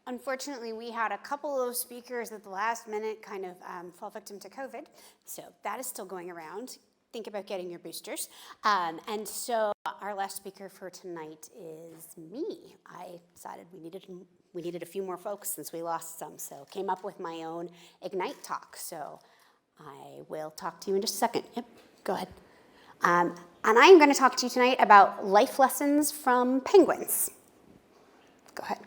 Unfortunately, we had a couple of speakers at the last minute kind of fall victim to COVID, so that is still going around. Think about getting your boosters. And so our last speaker for tonight is me. I decided we needed a few more folks since we lost some, so came up with my own Ignite talk. So I will talk to you in just a second. Yep, go ahead. And I'm going to talk to you tonight about life lessons from penguins. Go ahead.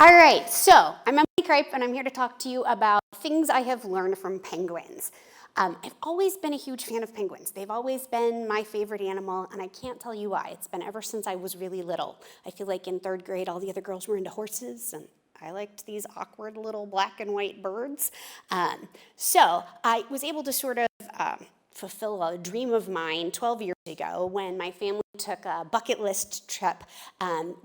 All right, so I'm Emily Cripe, and I'm here to talk to you about things I have learned from penguins. I've always been a huge fan of penguins. They've always been my favorite animal, and I can't tell you why. It's been ever since I was really little. I feel like in 3rd grade, all the other girls were into horses, and I liked these awkward little black and white birds. So I was able to sort of fulfill a dream of mine 12 years ago when my family took a bucket list trip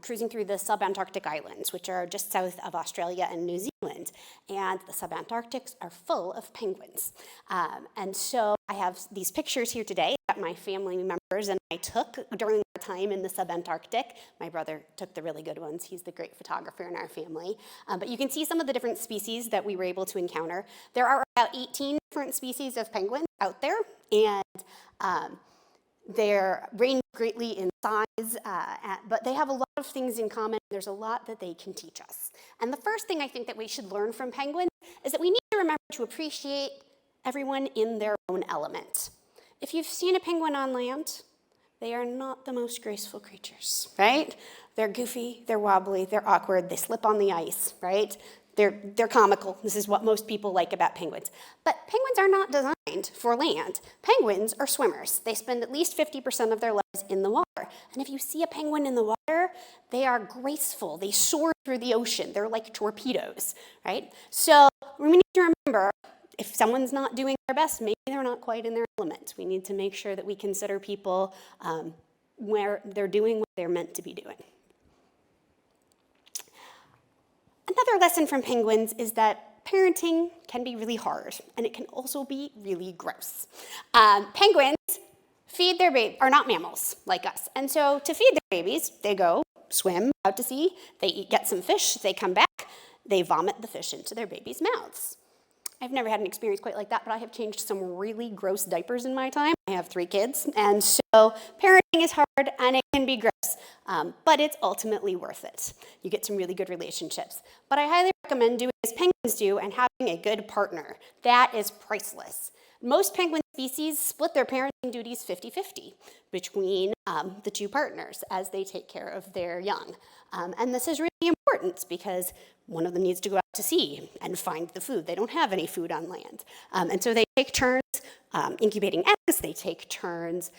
cruising through the subantarctic islands, which are just south of Australia and New Zealand. And the subantarctics are full of penguins. And so I have these pictures here today that my family members and I took during our time in the subantarctic. My brother took the really good ones. He's the great photographer in our family. But you can see some of the different species that we were able to encounter. There are about 18 different species of penguins out there, and they're range greatly in size, but they have a lot of things in common. There's a lot that they can teach us. And the first thing I think that we should learn from penguins is that we need to remember to appreciate everyone in their own element. If you've seen a penguin on land, they are not the most graceful creatures, right? They're goofy, they're wobbly, they're awkward, they slip on the ice, right? They're comical. This is what most people like about penguins. But penguins are not designed for land. Penguins are swimmers. They spend at least 50% of their lives in the water. And if you see a penguin in the water, they are graceful. They soar through the ocean. They're like torpedoes, right? So we need to remember, if someone's not doing their best, maybe they're not quite in their element. We need to make sure that we consider people where they're doing what they're meant to be doing. Another lesson from penguins is that parenting can be really hard, and it can also be really gross. Penguins feed their babies, are not mammals like us, and so to feed their babies, they go swim out to sea, they get some fish, they come back, they vomit the fish into their babies' mouths. I've never had an experience quite like that, but I have changed some really gross diapers in my time. I have 3 kids, and so parenting is hard and it can be gross, but it's ultimately worth it. You get some really good relationships. But I highly recommend doing as penguins do and having a good partner. That is priceless. Most penguin species split their parenting duties 50-50 between the 2 partners as they take care of their young. And this is really important because one of them needs to go out to sea and find the food. They don't have any food on land. And so they take turns incubating eggs. They take turns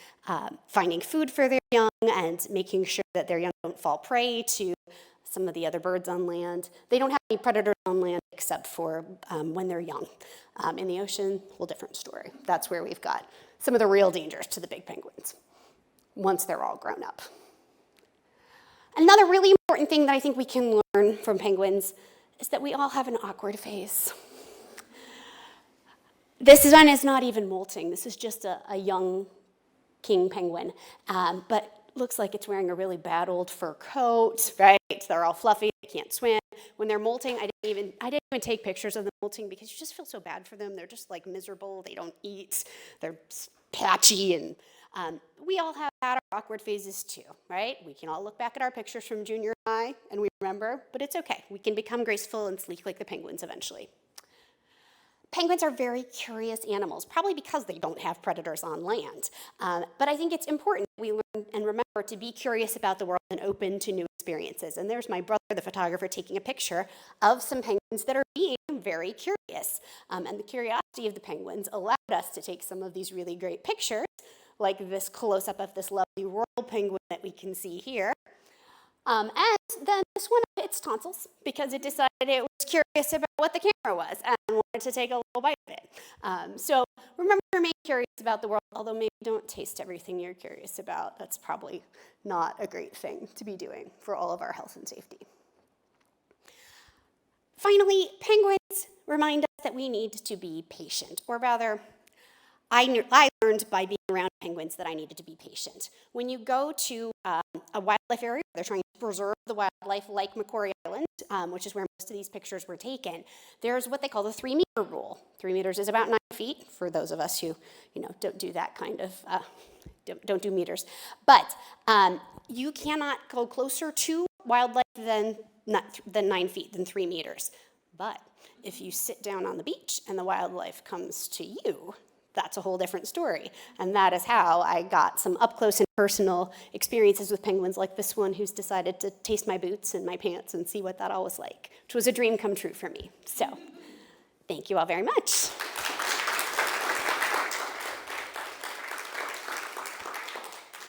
finding food for their young and making sure that their young don't fall prey to some of the other birds on land. They don't have any predators on land except for when they're young. In the ocean, whole different story. That's where we've got some of the real dangers to the big penguins once they're all grown up. Another really important thing that I think we can learn from penguins is that we all have an awkward phase. This one is not even molting. This is just a young king penguin, but looks like it's wearing a really bad old fur coat, right? They're all fluffy, they can't swim. When they're molting, I didn't even take pictures of them molting because you just feel so bad for them. They're just like miserable, they don't eat, they're patchy, and we all have had our awkward phases too, right? We can all look back at our pictures from junior high and we remember, but it's okay. We can become graceful and sleek like the penguins eventually. Penguins are very curious animals, probably because they don't have predators on land. But I think it's important that we learn and remember to be curious about the world and open to new experiences. And there's my brother, the photographer, taking a picture of some penguins that are being very curious. And the curiosity of the penguins allowed us to take some of these really great pictures, like this close-up of this lovely royal penguin that we can see here. And then this one of its tonsils because it decided it was curious about what the camera was and wanted to take a little bite of it. So remember to remain curious about the world, although maybe don't taste everything you're curious about. That's probably not a great thing to be doing for all of our health and safety. Finally, penguins remind us that we need to be patient, or rather, I learned by being around penguins that I needed to be patient. When you go to a wildlife area, they're trying to preserve the wildlife like Macquarie Island, which is where most of these pictures were taken. There's what they call the 3-meter rule. 3 meters is about 9 feet for those of us who, don't do that kind of, don't do meters. But you cannot go closer to wildlife than 9 feet, than 3 meters. But if you sit down on the beach and the wildlife comes to you, that's a whole different story. And that is how I got some up close and personal experiences with penguins like this one who's decided to taste my boots and my pants and see what that all was like, which was a dream come true for me. So thank you all very much.